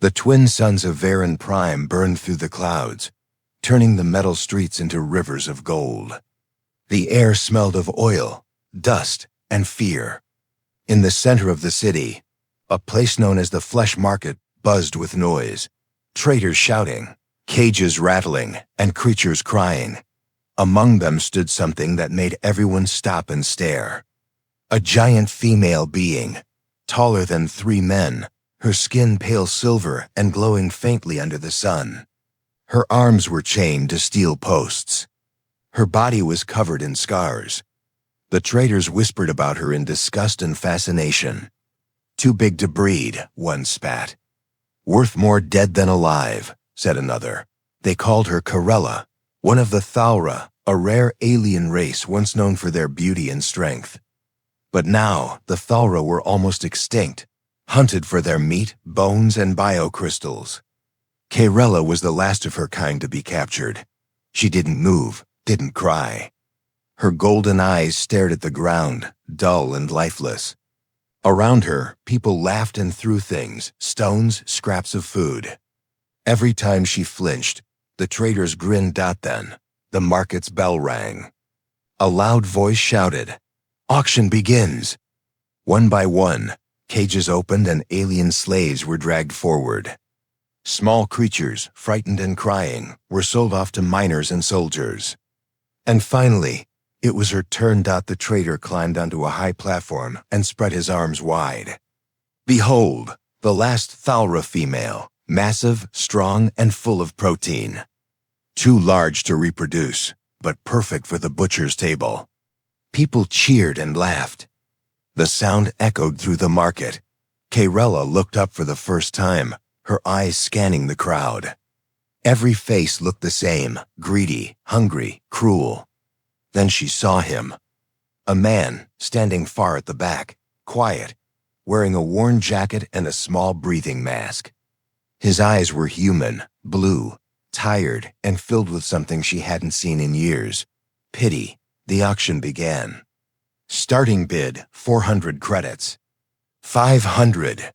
The twin suns of Varan Prime burned through the clouds, turning the metal streets into rivers of gold. The air smelled of oil, dust, and fear. In the center of the city, a place known as the Flesh Market buzzed with noise, traders shouting, cages rattling, and creatures crying. Among them stood something that made everyone stop and stare. A giant female being, taller than 3 men, her skin pale silver and glowing faintly under the sun. Her arms were chained to steel posts. Her body was covered in scars. The traders whispered about her in disgust and fascination. "Too big to breed," one spat. "Worth more dead than alive," said another. They called her Corella, one of the Thalra, a rare alien race once known for their beauty and strength. But now the Thalra were almost extinct, hunted for their meat, bones, and biocrystals. Corella was the last of her kind to be captured. She didn't move, didn't cry. Her golden eyes stared at the ground, dull and lifeless. Around her, people laughed and threw things, stones, scraps of food. Every time she flinched, the traders grinned. Then, the market's bell rang. A loud voice shouted, "Auction begins!" One by one, cages opened and alien slaves were dragged forward. Small creatures, frightened and crying, were sold off to miners and soldiers. And finally, it was her turn. The trader climbed onto a high platform and spread his arms wide. Behold, the last Thalra female, massive, strong, and full of protein. Too large to reproduce, but perfect for the butcher's table. People cheered and laughed. The sound echoed through the market. Corella looked up for the first time, her eyes scanning the crowd. Every face looked the same, greedy, hungry, cruel. Then she saw him. A man, standing far at the back, quiet, wearing a worn jacket and a small breathing mask. His eyes were human, blue, tired, and filled with something she hadn't seen in years. Pity. The auction began. Starting bid, 400 credits. 500.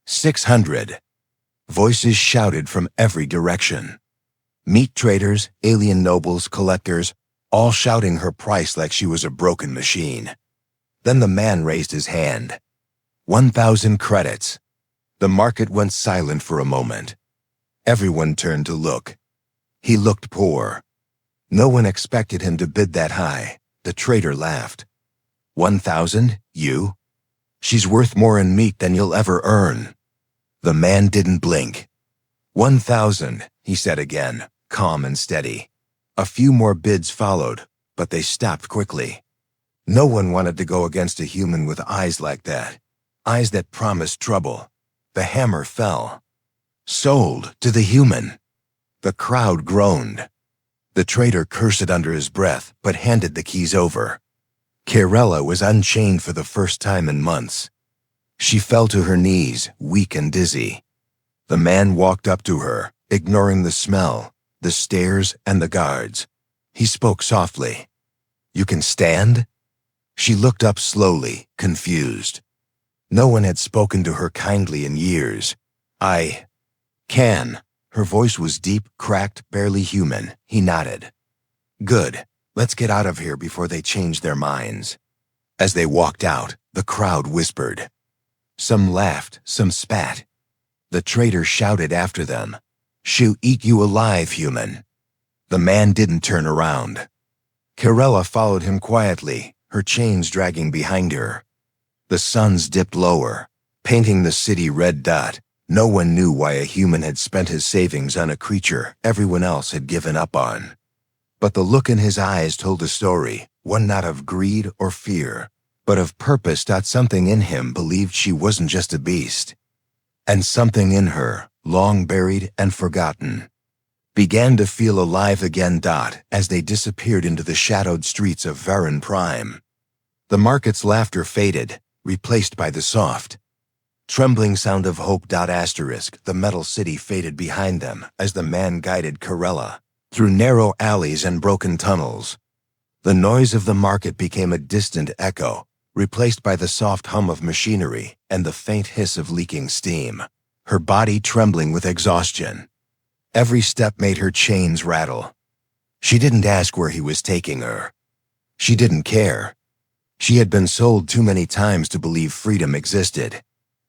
600. Voices shouted from every direction. Meat traders, alien nobles, collectors, all shouting her price like she was a broken machine. Then the man raised his hand. 1,000 credits. The market went silent for a moment. Everyone turned to look. He looked poor. No one expected him to bid that high. The trader laughed. 1,000, you? She's worth more in meat than you'll ever earn. The man didn't blink. 1,000, he said again, calm and steady. A few more bids followed, but they stopped quickly. No one wanted to go against a human with eyes like that. Eyes that promised trouble. The hammer fell. Sold to the human. The crowd groaned. The trader cursed under his breath, but handed the keys over. Corella was unchained for the first time in months. She fell to her knees, weak and dizzy. The man walked up to her, ignoring the smell, the stares, and the guards. He spoke softly. "You can stand?" She looked up slowly, confused. No one had spoken to her kindly in years. "I can." Her voice was deep, cracked, barely human. He nodded. "Good. Let's get out of here before they change their minds." As they walked out, the crowd whispered. Some laughed, some spat. The trader shouted after them, "She'll eat you alive, human." The man didn't turn around. Corella followed him quietly, her chains dragging behind her. The suns dipped lower, painting the city red. No one knew why a human had spent his savings on a creature everyone else had given up on. But the look in his eyes told a story, one not of greed or fear, but of purpose. Something in him believed she wasn't just a beast. And something in her, long buried and forgotten, began to feel alive again. As they disappeared into the shadowed streets of Varan Prime. The market's laughter faded, replaced by the soft, trembling sound of hope. The metal city faded behind them as the man guided Corella through narrow alleys and broken tunnels. The noise of the market became a distant echo, replaced by the soft hum of machinery and the faint hiss of leaking steam. her body trembling with exhaustion. Every step made her chains rattle. She didn't ask where he was taking her. She didn't care. She had been sold too many times to believe freedom existed.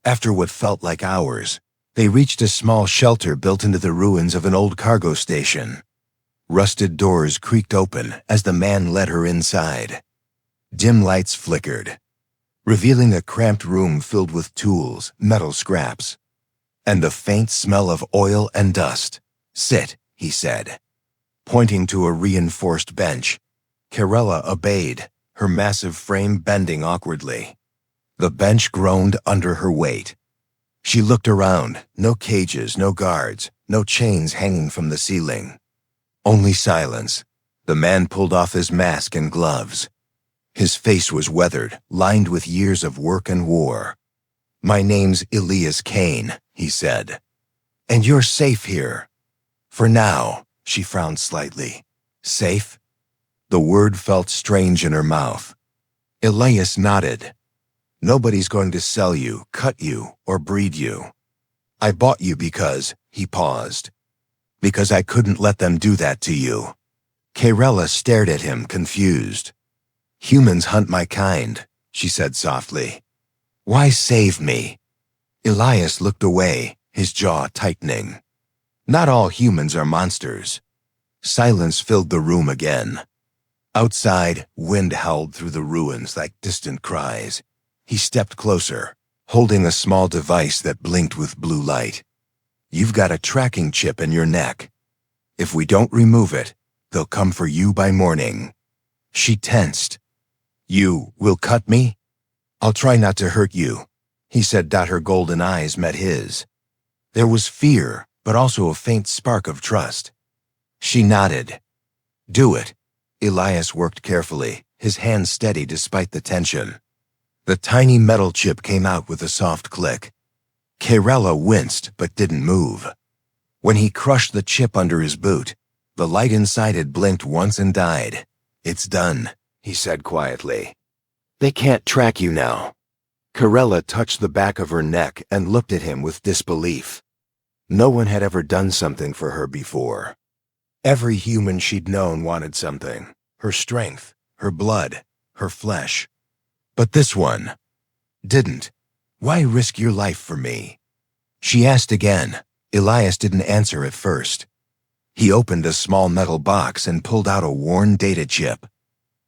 After what felt like hours, they reached a small shelter built into the ruins of an old cargo station. Rusted doors creaked open as the man led her inside. Dim lights flickered, revealing a cramped room filled with tools, metal scraps, and the faint smell of oil and dust. "Sit," he said, pointing to a reinforced bench. Karella obeyed, her massive frame bending awkwardly. The bench groaned under her weight. She looked around. No cages, no guards, no chains hanging from the ceiling. Only silence. The man pulled off his mask and gloves. His face was weathered, lined with years of work and war. "My name's Elias Kane," he said. "And you're safe here." "For now," she frowned slightly. "Safe?" The word felt strange in her mouth. Elias nodded. "Nobody's going to sell you, cut you, or breed you. I bought you because," he paused, "because I couldn't let them do that to you." Karella stared at him, confused. "Humans hunt my kind," she said softly. "Why save me?" Elias looked away, his jaw tightening. "Not all humans are monsters." Silence filled the room again. Outside, wind howled through the ruins like distant cries. He stepped closer, holding a small device that blinked with blue light. "You've got a tracking chip in your neck. If we don't remove it, they'll come for you by morning." She tensed. "You will cut me?" "I'll try not to hurt you," he said. Her golden eyes met his. There was fear, but also a faint spark of trust. She nodded. "Do it." Elias worked carefully, his hands steady despite the tension. The tiny metal chip came out with a soft click. Karella winced but didn't move. When he crushed the chip under his boot, the light inside it blinked once and died. "It's done," he said quietly. "They can't track you now." Karella touched the back of her neck and looked at him with disbelief. No one had ever done something for her before. Every human she'd known wanted something: her strength, her blood, her flesh. But this one didn't. "Why risk your life for me?" She asked again. Elias didn't answer at first. He opened a small metal box and pulled out a worn data chip.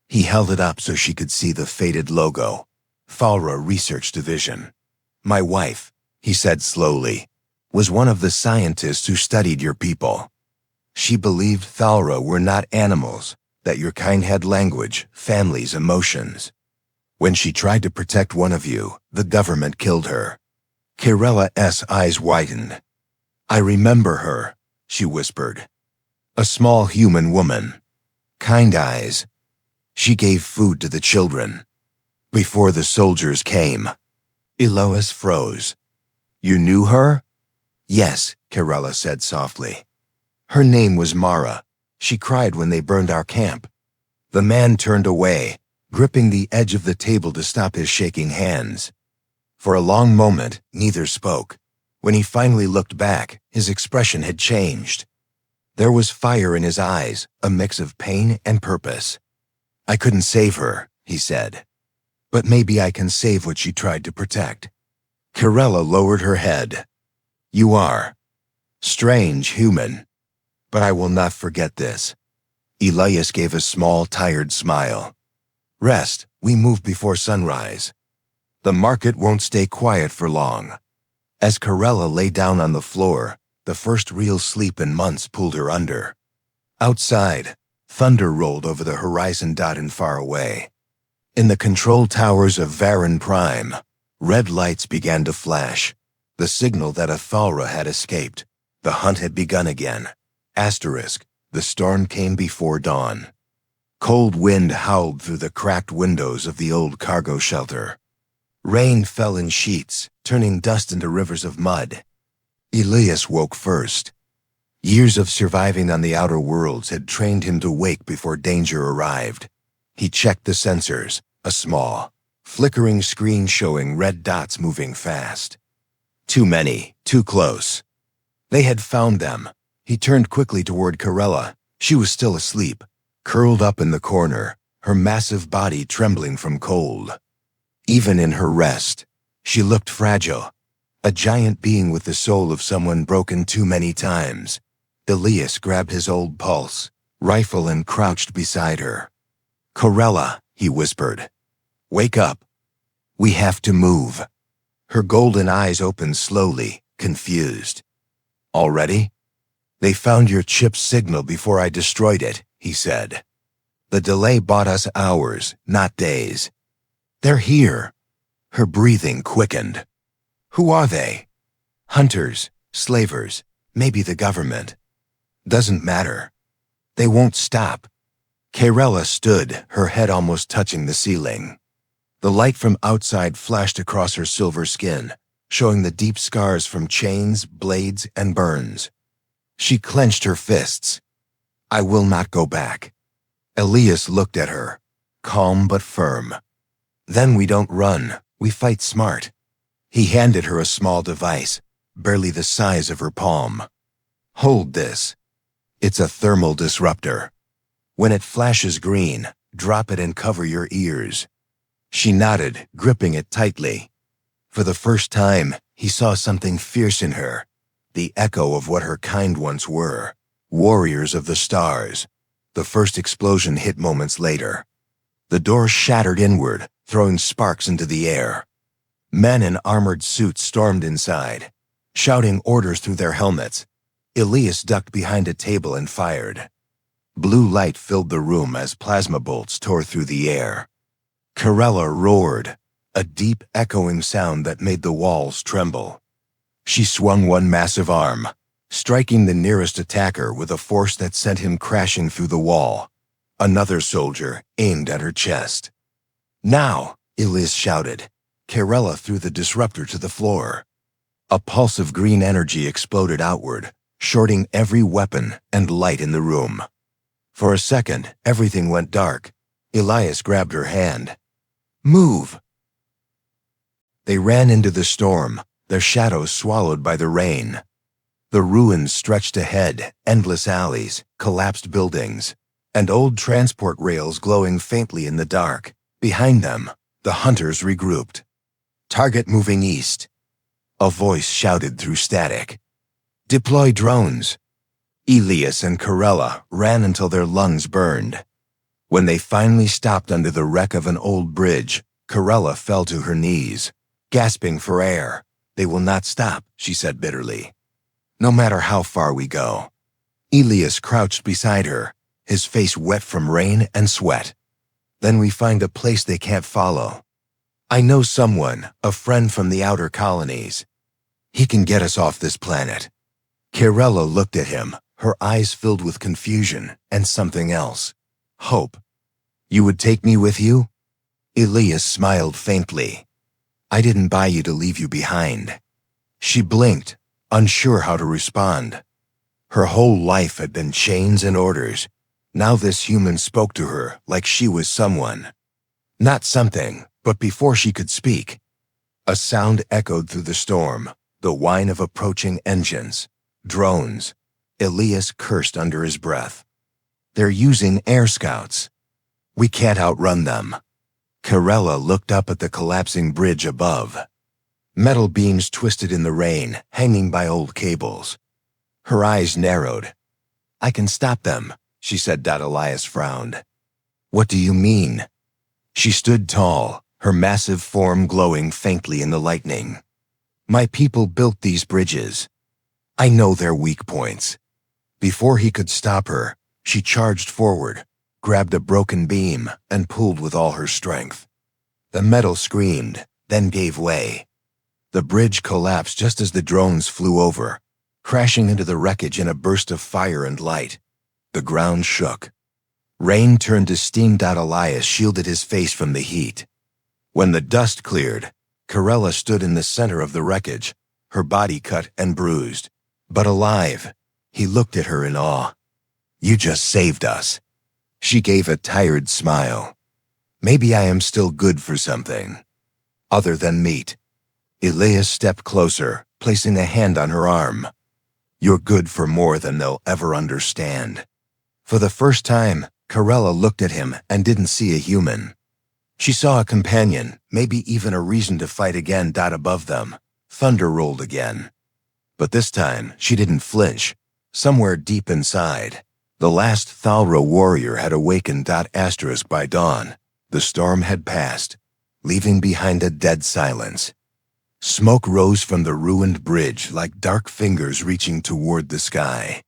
He held it up so she could see the faded logo. "Thalra Research Division. My wife," he said slowly, "was one of the scientists who studied your people. She believed Thalra were not animals, that your kind had language, families, emotions. When she tried to protect one of you, the government killed her." Karella's eyes widened. "I remember her," she whispered. "A small human woman. Kind eyes. She gave food to the children. Before the soldiers came." Elias froze. "You knew her?" "Yes," Karella said softly. "Her name was Mara. She cried when they burned our camp." The man turned away, gripping the edge of the table to stop his shaking hands. For a long moment, neither spoke. When he finally looked back, his expression had changed. There was fire in his eyes, a mix of pain and purpose. "I couldn't save her," he said. "But maybe I can save what she tried to protect." Karella lowered her head. "You are. Strange, human. But I will not forget this." Elias gave a small, tired smile. "Rest. We move before sunrise. The market won't stay quiet for long." As Karella lay down on the floor, the first real sleep in months pulled her under. Outside, thunder rolled over the horizon and far away. In the control towers of Varan Prime, red lights began to flash, the signal that a Thalra had escaped. The hunt had begun again. Asterisk, the storm came before dawn. Cold wind howled through the cracked windows of the old cargo shelter. Rain fell in sheets, turning dust into rivers of mud. Elias woke first. Years of surviving on the outer worlds had trained him to wake before danger arrived. He checked the sensors, a small, flickering screen showing red dots moving fast. Too many, too close. They had found them. He turned quickly toward Corella. She was still asleep, curled up in the corner, her massive body trembling from cold. Even in her rest, she looked fragile, a giant being with the soul of someone broken too many times. Elias grabbed his old pulse rifle and crouched beside her. "Corella," he whispered. "Wake up. We have to move." Her golden eyes opened slowly, confused. "Already? They found your chip's signal before I destroyed it," he said. "The delay bought us hours, not days." "They're here." Her breathing quickened. "Who are they?" "Hunters, slavers, maybe the government. Doesn't matter. They won't stop." Corella stood, her head almost touching the ceiling. The light from outside flashed across her silver skin, showing the deep scars from chains, blades, and burns. She clenched her fists. "I will not go back." Elias looked at her, calm but firm. "Then we don't run, we fight smart." He handed her a small device, barely the size of her palm. "Hold this. It's a thermal disruptor. When it flashes green, drop it and cover your ears." She nodded, gripping it tightly. For the first time, he saw something fierce in her, the echo of what her kind once were, warriors of the stars. The first explosion hit moments later. The door shattered inward, throwing sparks into the air. Men in armored suits stormed inside, shouting orders through their helmets. Elias ducked behind a table and fired. Blue light filled the room as plasma bolts tore through the air. Corella roared, a deep, echoing sound that made the walls tremble. She swung one massive arm, striking the nearest attacker with a force that sent him crashing through the wall. Another soldier aimed at her chest. "Now!" Elias shouted. Corella threw the disruptor to the floor. A pulse of green energy exploded outward, shorting every weapon and light in the room. For a second, everything went dark. Elias grabbed her hand. "Move!" They ran into the storm, their shadows swallowed by the rain. The ruins stretched ahead, endless alleys, collapsed buildings, and old transport rails glowing faintly in the dark. Behind them, the hunters regrouped. "Target moving east." A voice shouted through static. "Deploy drones." Elias and Corella ran until their lungs burned. When they finally stopped under the wreck of an old bridge, Corella fell to her knees, gasping for air. "They will not stop," she said bitterly. "No matter how far we go." Elias crouched beside her, his face wet from rain and sweat. "Then we find a place they can't follow. I know someone, a friend from the outer colonies. He can get us off this planet." Corella looked at him, her eyes filled with confusion and something else. Hope. "You would take me with you?" Elias smiled faintly. "I didn't buy you to leave you behind." She blinked, unsure how to respond. Her whole life had been chains and orders. Now this human spoke to her like she was someone. Not something, but before she could speak, a sound echoed through the storm, the whine of approaching engines, drones. Elias cursed under his breath. "They're using air scouts. We can't outrun them." Corella looked up at the collapsing bridge above. Metal beams twisted in the rain, hanging by old cables. Her eyes narrowed. "I can stop them," she said. Elias frowned. "What do you mean?" She stood tall, her massive form glowing faintly in the lightning. "My people built these bridges. I know their weak points." Before he could stop her, she charged forward, grabbed a broken beam, and pulled with all her strength. The metal screamed, then gave way. The bridge collapsed just as the drones flew over, crashing into the wreckage in a burst of fire and light. The ground shook. Rain turned to steam. Elias shielded his face from the heat. When the dust cleared, Corella stood in the center of the wreckage, her body cut and bruised, but alive. He looked at her in awe. "You just saved us." She gave a tired smile. "Maybe I am still good for something. Other than meat." Elias stepped closer, placing a hand on her arm. "You're good for more than they'll ever understand." For the first time, Corella looked at him and didn't see a human. She saw a companion, maybe even a reason to fight again. Above them, thunder rolled again. But this time, she didn't flinch. Somewhere deep inside, the last Thalra warrior had awakened. By dawn, the storm had passed, leaving behind a dead silence. Smoke rose from the ruined bridge like dark fingers reaching toward the sky.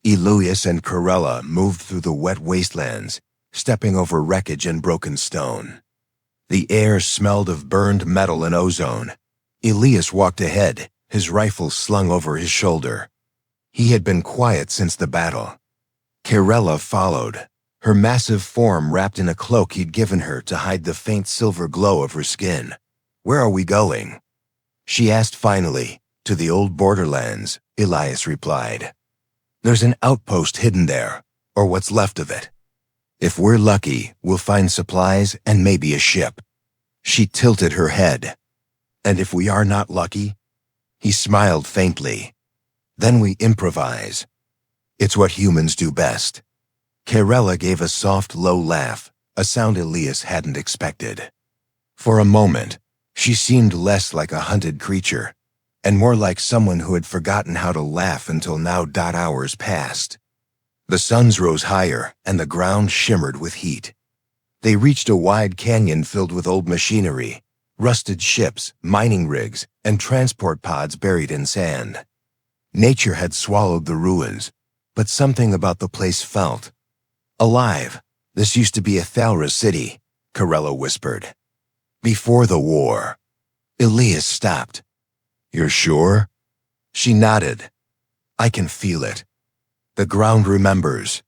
Elias and Corella moved through the wet wastelands, stepping over wreckage and broken stone. The air smelled of burned metal and ozone. Elias walked ahead, his rifle slung over his shoulder. He had been quiet since the battle. Corella followed, her massive form wrapped in a cloak he'd given her to hide the faint silver glow of her skin. "Where are we going?" she asked finally. "To the old borderlands," Elias replied. "There's an outpost hidden there, or what's left of it. If we're lucky, we'll find supplies and maybe a ship." She tilted her head. "And if we are not lucky?" He smiled faintly. "Then we improvise. It's what humans do best." Corella gave a soft, low laugh, a sound Elias hadn't expected. For a moment, she seemed less like a hunted creature, and more like someone who had forgotten how to laugh until now. Hours passed. The suns rose higher, and the ground shimmered with heat. They reached a wide canyon filled with old machinery, rusted ships, mining rigs, and transport pods buried in sand. Nature had swallowed the ruins, but something about the place felt alive. "This used to be a Thalra city," Corella whispered. "Before the war." Elias stopped. "You're sure?" She nodded. "I can feel it. The ground remembers."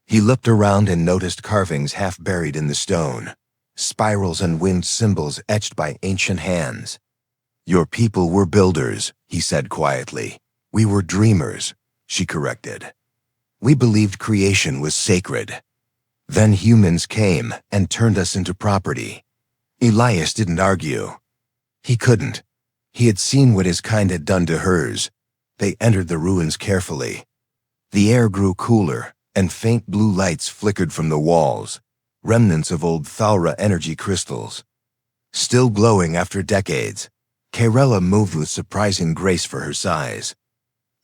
He looked around and noticed carvings half buried in the stone, spirals and winged symbols etched by ancient hands. "Your people were builders," he said quietly. "We were dreamers," she corrected. "We believed creation was sacred. Then humans came and turned us into property." Elias didn't argue. He couldn't. He had seen what his kind had done to hers. They entered the ruins carefully. The air grew cooler, and faint blue lights flickered from the walls, remnants of old Thalra energy crystals. Still glowing after decades, Corella moved with surprising grace for her size,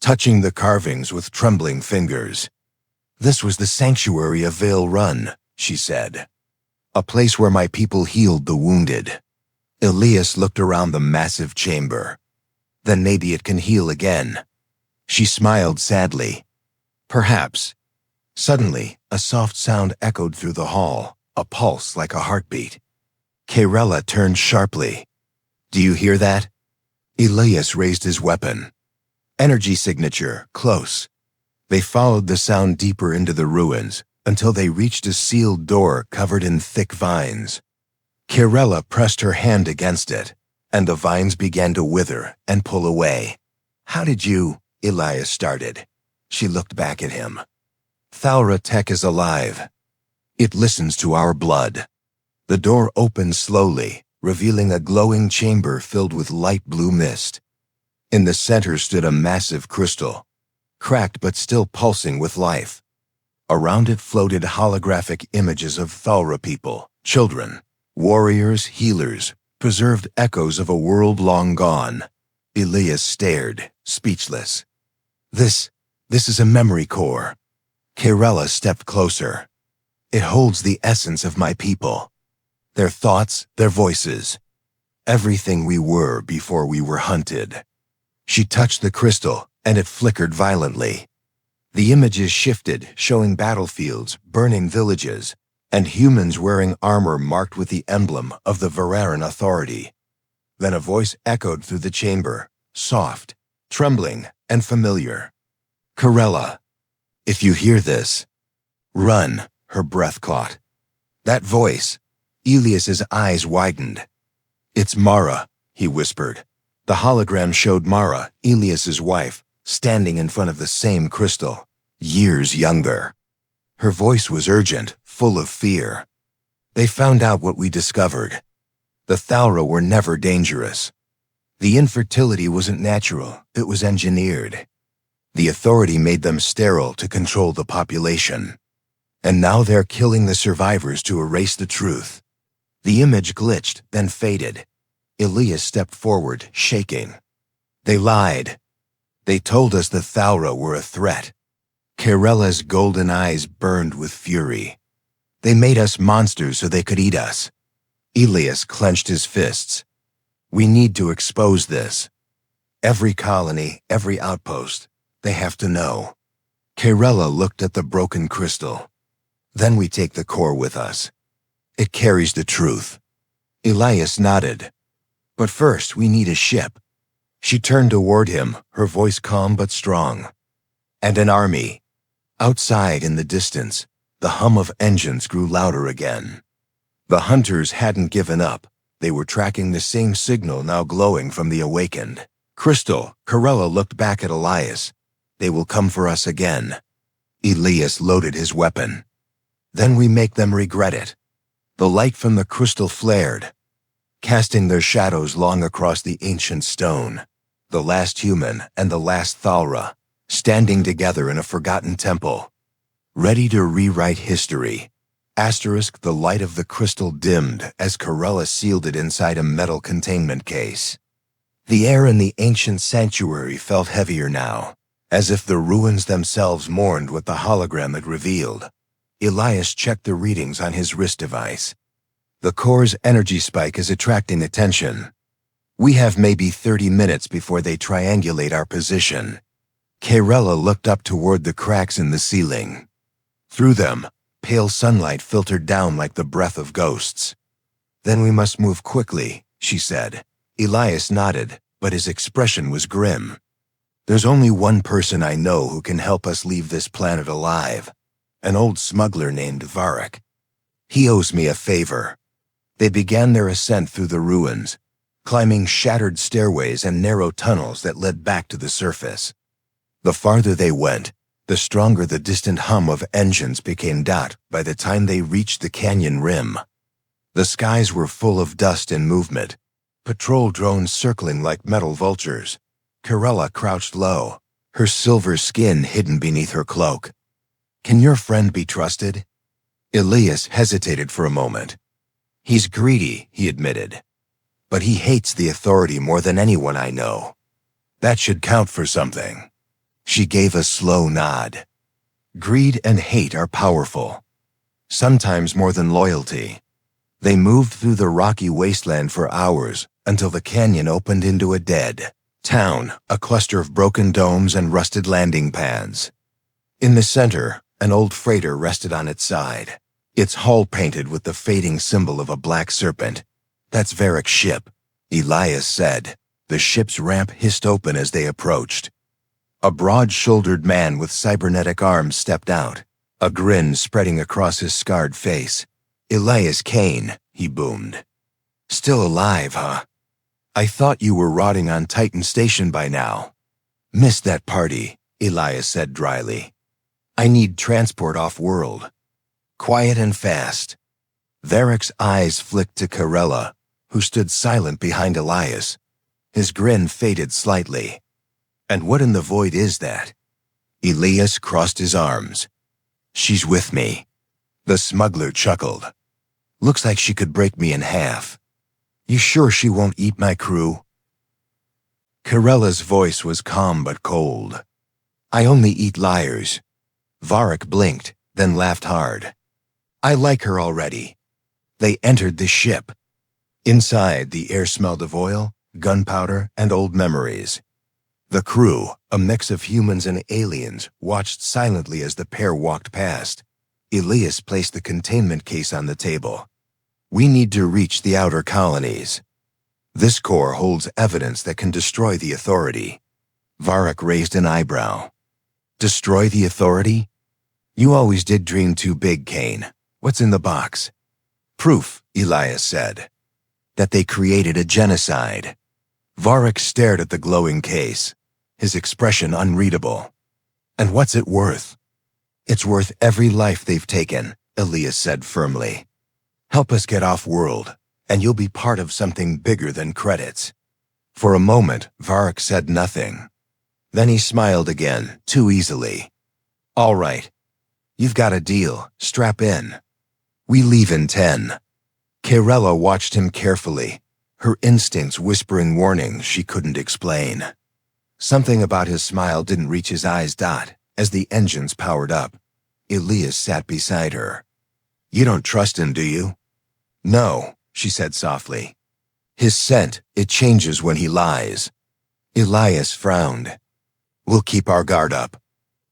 touching the carvings with trembling fingers. "This was the sanctuary of Vale Run," she said. "A place where my people healed the wounded." Elias looked around the massive chamber. "Then maybe it can heal again." She smiled sadly. "Perhaps." Suddenly, a soft sound echoed through the hall, a pulse like a heartbeat. Corella turned sharply. "Do you hear that?" Elias raised his weapon. Energy signature, close. They followed the sound deeper into the ruins until they reached a sealed door covered in thick vines. Corella pressed her hand against it, and the vines began to wither and pull away. "How did you?" Elias started. She looked back at him. "Thalra tech is alive. It listens to our blood." The door opened slowly, revealing a glowing chamber filled with light blue mist. In the center stood a massive crystal, cracked but still pulsing with life. Around it floated holographic images of Thalra people, children, warriors, healers, preserved echoes of a world long gone. Elias stared, speechless. This is a memory core." Corella stepped closer. "It holds the essence of my people. Their thoughts, their voices. Everything we were before we were hunted." She touched the crystal, and it flickered violently. The images shifted, showing battlefields, burning villages, and humans wearing armor marked with the emblem of the Vararan Authority. Then a voice echoed through the chamber, soft, trembling, and familiar. "Corella, if you hear this, run," her breath caught. That voice, Elias's eyes widened. "It's Mara," he whispered. The hologram showed Mara, Elias's wife, standing in front of the same crystal, years younger. Her voice was urgent, full of fear. "They found out what we discovered. The Thalra were never dangerous. The infertility wasn't natural, it was engineered. The authority made them sterile to control the population. And now they're killing the survivors to erase the truth. The image glitched, then faded. Elias stepped forward, shaking. They lied. They told us the Thalra were a threat. Kerella's golden eyes burned with fury. They made us monsters so they could eat us. Elias clenched his fists. We need to expose this. Every colony, every outpost, they have to know. Kerella looked at the broken crystal. Then we take the core with us. It carries the truth. Elias nodded. But first, we need a ship. She turned toward him, her voice calm but strong. And an army. Outside in the distance, the hum of engines grew louder again. The hunters hadn't given up. They were tracking the same signal now glowing from the awakened. Crystal, Kerella looked back at Elias. They will come for us again. Elias loaded his weapon. Then we make them regret it. The light from the crystal flared, casting their shadows long across the ancient stone. The last human and the last Thalra, standing together in a forgotten temple, ready to rewrite history. Asterisk, the light of the crystal dimmed as Kerella sealed it inside a metal containment case. The air in the ancient sanctuary felt heavier now, as if the ruins themselves mourned what the hologram had revealed. Elias checked the readings on his wrist device. The core's energy spike is attracting attention. We have maybe 30 minutes before they triangulate our position. Kerella looked up toward the cracks in the ceiling. Through them, pale sunlight filtered down like the breath of ghosts. Then we must move quickly, she said. Elias nodded, but his expression was grim. There's only one person I know who can help us leave this planet alive. An old smuggler named Varric. He owes me a favor. They began their ascent through the ruins, climbing shattered stairways and narrow tunnels that led back to the surface. The farther they went, the stronger the distant hum of engines became by the time they reached the canyon rim. The skies were full of dust and movement, patrol drones circling like metal vultures. Kerella crouched low, her silver skin hidden beneath her cloak. Can your friend be trusted? Elias hesitated for a moment. He's greedy, he admitted. But he hates the authority more than anyone I know. That should count for something. She gave a slow nod. Greed and hate are powerful, sometimes more than loyalty. They moved through the rocky wasteland for hours until the canyon opened into a dead town, a cluster of broken domes and rusted landing pads. In the center, an old freighter rested on its side, its hull painted with the fading symbol of a black serpent. That's Varric's ship, Elias said. The ship's ramp hissed open as they approached. A broad-shouldered man with cybernetic arms stepped out, a grin spreading across his scarred face. Elias Kane, he boomed. Still alive, huh? I thought you were rotting on Titan Station by now. Missed that party, Elias said dryly. I need transport off-world. Quiet and fast. Varric's eyes flicked to Kerella, who stood silent behind Elias. His grin faded slightly. And what in the void is that? Elias crossed his arms. She's with me. The smuggler chuckled. Looks like she could break me in half. You sure she won't eat my crew? Kerella's voice was calm but cold. I only eat liars. Varric blinked, then laughed hard. I like her already. They entered the ship. Inside, the air smelled of oil, gunpowder, and old memories. The crew, a mix of humans and aliens, watched silently as the pair walked past. Elias placed the containment case on the table. We need to reach the outer colonies. This core holds evidence that can destroy the authority. Varric raised an eyebrow. Destroy the authority? You always did dream too big, Kane. What's in the box? Proof, Elias said. That they created a genocide. Varric stared at the glowing case, his expression unreadable. And what's it worth? It's worth every life they've taken, Elias said firmly. Help us get off-world, and you'll be part of something bigger than credits. For a moment, Varric said nothing. Then he smiled again, too easily. All right. You've got a deal. Strap in. We leave in 10. Kerella watched him carefully, her instincts whispering warnings she couldn't explain. Something about his smile didn't reach his eyes. As the engines powered up, Elias sat beside her. You don't trust him, do you? No, she said softly. His scent, it changes when he lies. Elias frowned. We'll keep our guard up.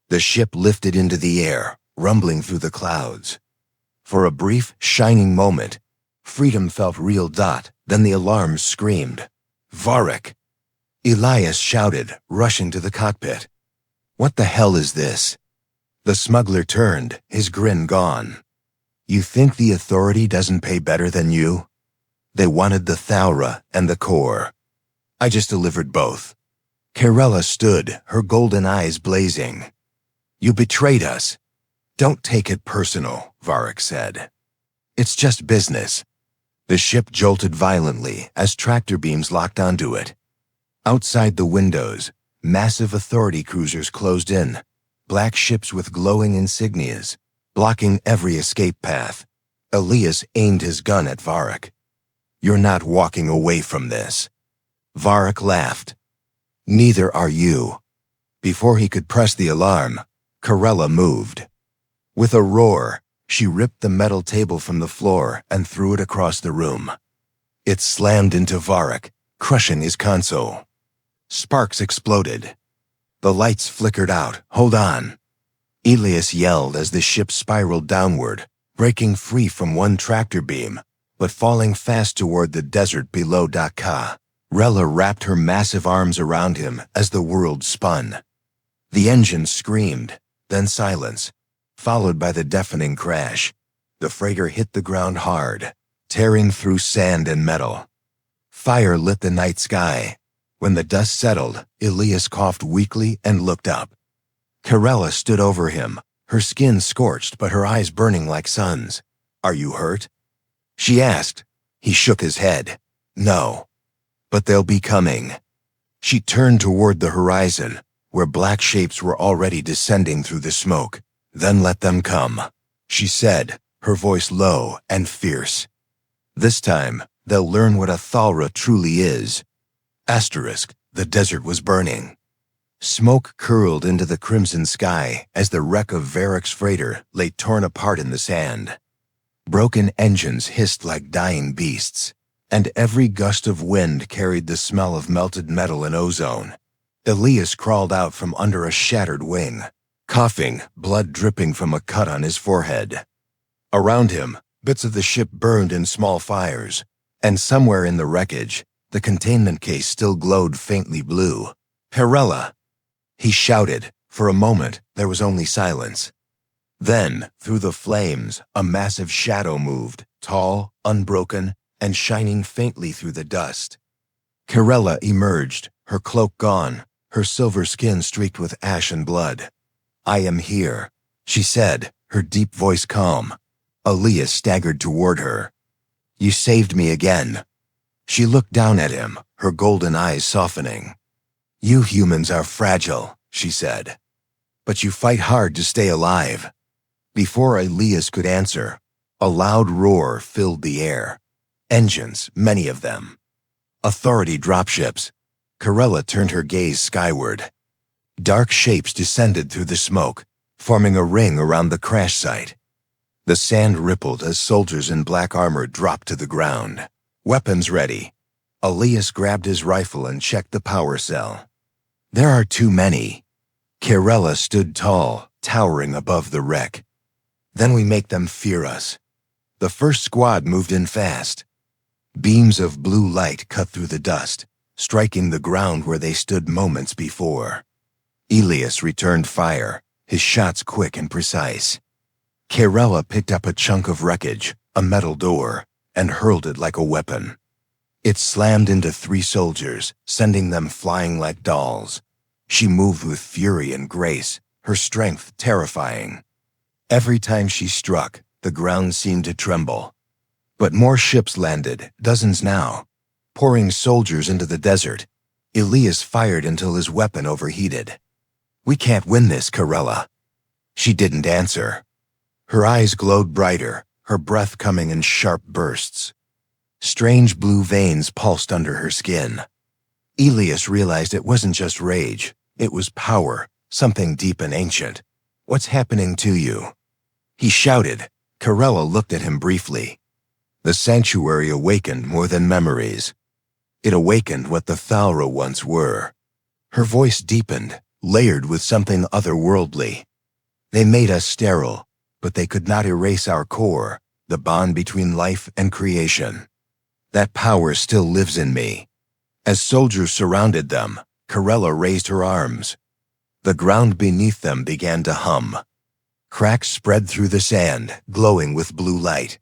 The ship lifted into the air, rumbling through the clouds. For a brief, shining moment, freedom felt real. Then the alarm screamed. Varric! Elias shouted, rushing to the cockpit. What the hell is this? The smuggler turned, his grin gone. You think the Authority doesn't pay better than you? They wanted the Thaura and the core. I just delivered both. Kerella stood, her golden eyes blazing. You betrayed us. Don't take it personal, Varric said. It's just business. The ship jolted violently as tractor beams locked onto it. Outside the windows, massive Authority cruisers closed in, black ships with glowing insignias, blocking every escape path. Elias aimed his gun at Varric. You're not walking away from this. Varric laughed. Neither are you. Before he could press the alarm, Kerella moved. With a roar, she ripped the metal table from the floor and threw it across the room. It slammed into Varric, crushing his console. Sparks exploded. The lights flickered out. Hold on. Elias yelled as the ship spiraled downward, breaking free from one tractor beam, but falling fast toward the desert below. Rella wrapped her massive arms around him as the world spun. The engine screamed, then silence, followed by the deafening crash. The freighter hit the ground hard, tearing through sand and metal. Fire lit the night sky. When the dust settled, Elias coughed weakly and looked up. Kerella stood over him, her skin scorched but her eyes burning like suns. Are you hurt? She asked. He shook his head. No. But they'll be coming. She turned toward the horizon, where black shapes were already descending through the smoke. Then let them come, she said, her voice low and fierce. This time, they'll learn what a Thaura truly is. The desert was burning. Smoke curled into the crimson sky as the wreck of Varric's freighter lay torn apart in the sand. Broken engines hissed like dying beasts, and every gust of wind carried the smell of melted metal and ozone. Elias crawled out from under a shattered wing, coughing, blood dripping from a cut on his forehead. Around him, bits of the ship burned in small fires, and somewhere in the wreckage, the containment case still glowed faintly blue. Kerella! He shouted. For a moment, there was only silence. Then, through the flames, a massive shadow moved, tall, unbroken, and shining faintly through the dust. Kerella emerged, her cloak gone, her silver skin streaked with ash and blood. I am here, she said, her deep voice calm. Elias staggered toward her. You saved me again. She looked down at him, her golden eyes softening. You humans are fragile, she said. But you fight hard to stay alive. Before Elias could answer, a loud roar filled the air. Engines, many of them. Authority dropships. Kerella turned her gaze skyward. Dark shapes descended through the smoke, forming a ring around the crash site. The sand rippled as soldiers in black armor dropped to the ground. Weapons ready. Elias grabbed his rifle and checked the power cell. There are too many. Kerella stood tall, towering above the wreck. Then we make them fear us. The first squad moved in fast. Beams of blue light cut through the dust, striking the ground where they stood moments before. Elias returned fire, his shots quick and precise. Kerella picked up a chunk of wreckage, a metal door, and hurled it like a weapon. It slammed into 3 soldiers, sending them flying like dolls. She moved with fury and grace, her strength terrifying. Every time she struck, the ground seemed to tremble. But more ships landed, dozens now, pouring soldiers into the desert, Elias fired until his weapon overheated. "We can't win this, Corella." She didn't answer. Her eyes glowed brighter, her breath coming in sharp bursts. Strange blue veins pulsed under her skin. Elias realized it wasn't just rage, it was power, something deep and ancient. "What's happening to you?" he shouted. Corella looked at him briefly. The sanctuary awakened more than memories. It awakened what the Thalra once were. Her voice deepened, layered with something otherworldly. "They made us sterile, but they could not erase our core, the bond between life and creation. That power still lives in me." As soldiers surrounded them, Corella raised her arms. The ground beneath them began to hum. Cracks spread through the sand, glowing with blue light.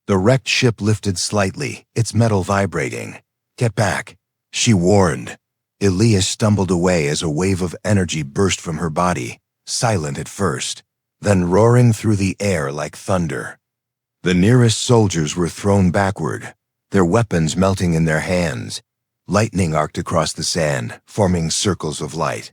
The wrecked ship lifted slightly, its metal vibrating. "Get back," she warned. Elias stumbled away as a wave of energy burst from her body, silent at first, then roaring through the air like thunder. The nearest soldiers were thrown backward, their weapons melting in their hands. Lightning arced across the sand, forming circles of light.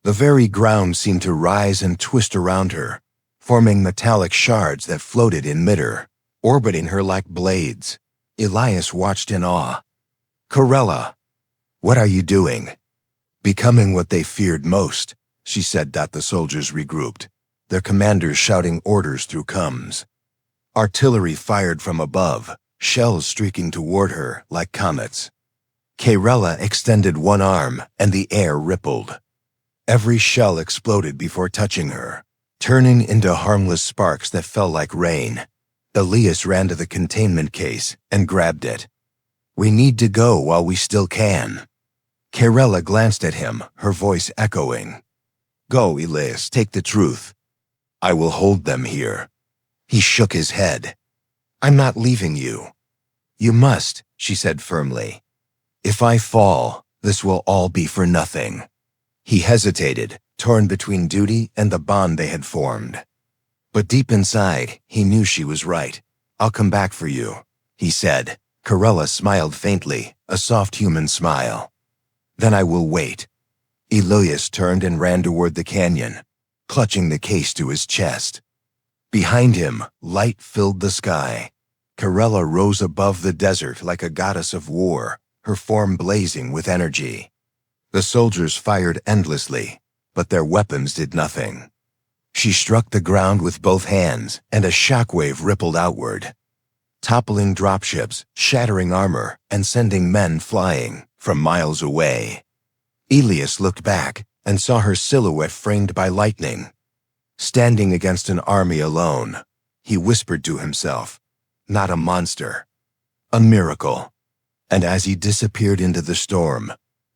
The very ground seemed to rise and twist around her, forming metallic shards that floated in midair, orbiting her like blades. Elias watched in awe. "Corella, what are you doing?" "Becoming what they feared most," she said. The soldiers regrouped, their commanders shouting orders through coms. Artillery fired from above, shells streaking toward her like comets. Corella extended one arm, and the air rippled. Every shell exploded before touching her, turning into harmless sparks that fell like rain. Elias ran to the containment case and grabbed it. "We need to go while we still can." Corella glanced at him, her voice echoing. "Go, Elias, take the truth. I will hold them here." He shook his head. "I'm not leaving you." "You must," she said firmly. "If I fall, this will all be for nothing." He hesitated, torn between duty and the bond they had formed. But deep inside, he knew she was right. "I'll come back for you," he said. Corella smiled faintly, a soft human smile. "Then I will wait." Elias turned and ran toward the canyon, clutching the case to his chest. Behind him, light filled the sky. Corella rose above the desert like a goddess of war, her form blazing with energy. The soldiers fired endlessly, but their weapons did nothing. She struck the ground with both hands, and a shockwave rippled outward, toppling dropships, shattering armor, and sending men flying from miles away. Elias looked back and saw her silhouette framed by lightning. Standing against an army alone, he whispered to himself, "Not a monster, a miracle." And as he disappeared into the storm,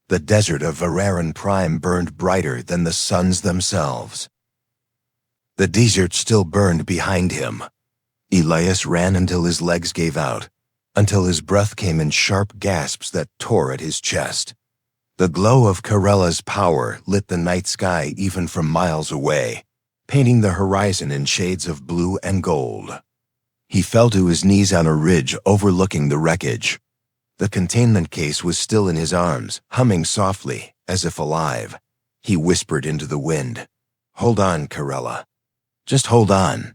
the desert of Vararan Prime burned brighter than the suns themselves. The desert still burned behind him. Elias ran until his legs gave out, until his breath came in sharp gasps that tore at his chest. The glow of Corella's power lit the night sky even from miles away, painting the horizon in shades of blue and gold. He fell to his knees on a ridge overlooking the wreckage. The containment case was still in his arms, humming softly, as if alive. He whispered into the wind, "Hold on, Corella. Just hold on."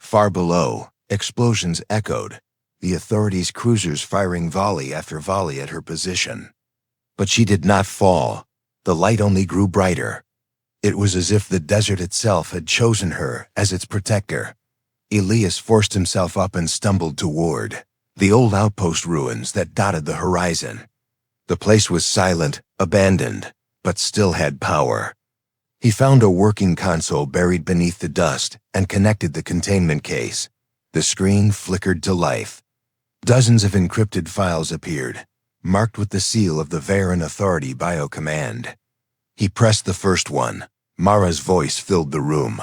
Far below, explosions echoed, the authorities' cruisers firing volley after volley at her position. But she did not fall. The light only grew brighter. It was as if the desert itself had chosen her as its protector. Elias forced himself up and stumbled toward the old outpost ruins that dotted the horizon. The place was silent, abandoned, but still had power. He found a working console buried beneath the dust and connected the containment case. The screen flickered to life. Dozens of encrypted files appeared, marked with the seal of the Varen Authority Biocommand. He pressed the first one. Mara's voice filled the room.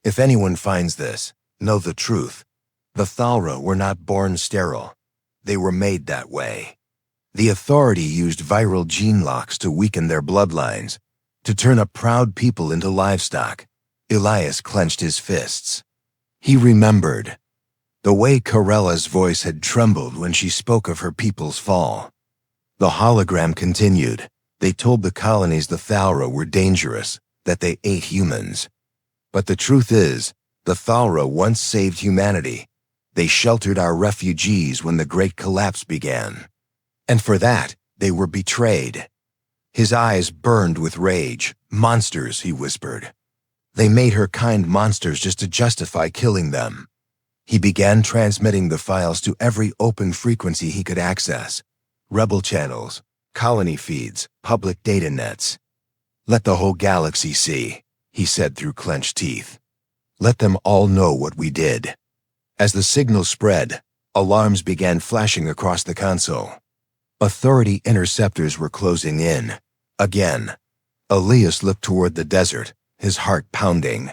"If anyone finds this, know the truth. The Thalra were not born sterile. They were made that way. The Authority used viral gene locks to weaken their bloodlines, to turn a proud people into livestock." Elias clenched his fists. He remembered the way Corella's voice had trembled when she spoke of her people's fall. The hologram continued, They told the colonies the Thalra were dangerous, that they ate humans. But the truth is, the Thalra once saved humanity. They sheltered our refugees when the Great Collapse began. And for that, they were betrayed. His eyes burned with rage. Monsters, he whispered. They made her kind monsters just to justify killing them. He began transmitting the files to every open frequency he could access. Rebel channels, colony feeds, public data nets. Let the whole galaxy see, he said through clenched teeth. Let them all know what we did. As the signal spread, alarms began flashing across the console. Authority interceptors were closing in. Again. Elias looked toward the desert, his heart pounding.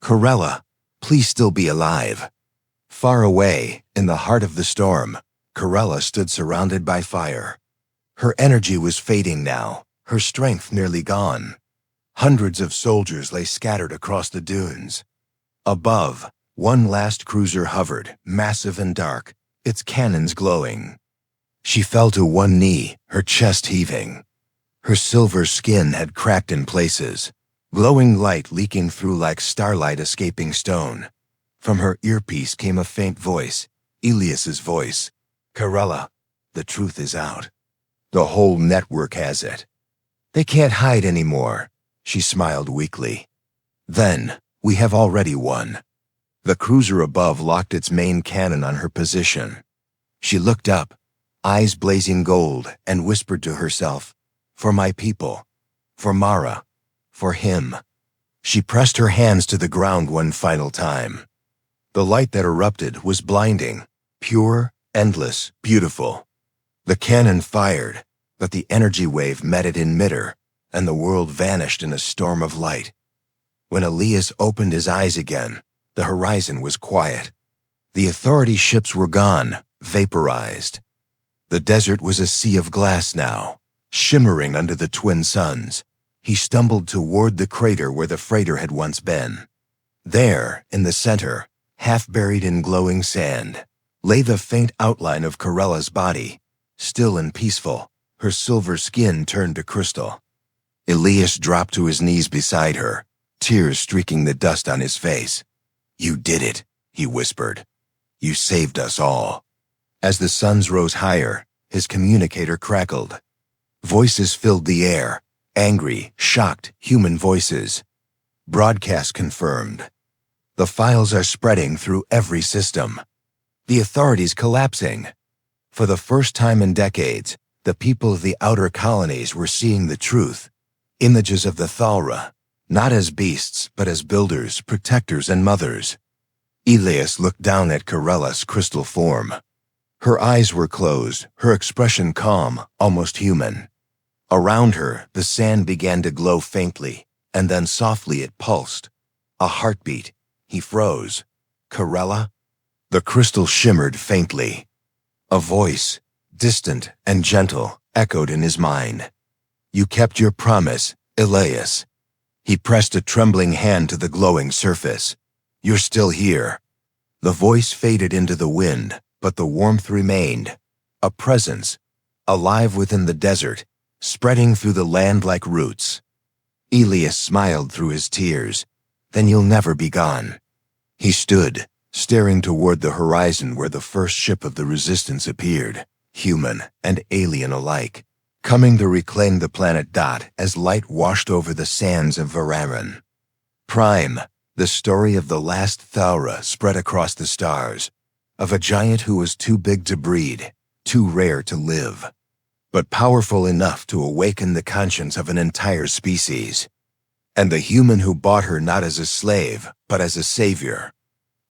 Corella, please still be alive. Far away, in the heart of the storm, Corella stood surrounded by fire. Her energy was fading now, her strength nearly gone. Hundreds of soldiers lay scattered across the dunes. Above, one last cruiser hovered, massive and dark, its cannons glowing. She fell to one knee, her chest heaving. Her silver skin had cracked in places, glowing light leaking through like starlight escaping stone. From her earpiece came a faint voice, Elias's voice. Corella, the truth is out. The whole network has it. They can't hide anymore, she smiled weakly. Then, we have already won. The cruiser above locked its main cannon on her position. She looked up, eyes blazing gold, and whispered to herself, for my people, for Mara, for him. She pressed her hands to the ground one final time. The light that erupted was blinding, pure, endless, beautiful. The cannon fired, but the energy wave met it in midair, and the world vanished in a storm of light. When Elias opened his eyes again, the horizon was quiet. The Authority ships were gone, vaporized. The desert was a sea of glass now, shimmering under the twin suns. He stumbled toward the crater where the freighter had once been. There, in the center, half buried in glowing sand, lay the faint outline of Corella's body, still and peaceful, her silver skin turned to crystal. Elias dropped to his knees beside her, tears streaking the dust on his face. You did it, he whispered. You saved us all. As the suns rose higher, his communicator crackled. Voices filled the air, angry, shocked, human voices. Broadcast confirmed. The files are spreading through every system. The Authority's collapsing. For the first time in decades, the people of the outer colonies were seeing the truth. Images of the Thalra, not as beasts, but as builders, protectors, and mothers. Elias looked down at Corella's crystal form. Her eyes were closed, her expression calm, almost human. Around her, the sand began to glow faintly, and then softly it pulsed. A heartbeat. He froze. Corella? The crystal shimmered faintly. A voice, distant and gentle, echoed in his mind. You kept your promise, Elias. He pressed a trembling hand to the glowing surface. You're still here. The voice faded into the wind, but the warmth remained. A presence, alive within the desert, spreading through the land like roots. Elias smiled through his tears. Then you'll never be gone. He stood, staring toward the horizon where the first ship of the Resistance appeared, human and alien alike, coming to reclaim the planet Dot as light washed over the sands of Vararan. Prime, the story of the last Thalra spread across the stars, of a giant who was too big to breed, too rare to live, but powerful enough to awaken the conscience of an entire species, and the human who bought her not as a slave, but as a savior.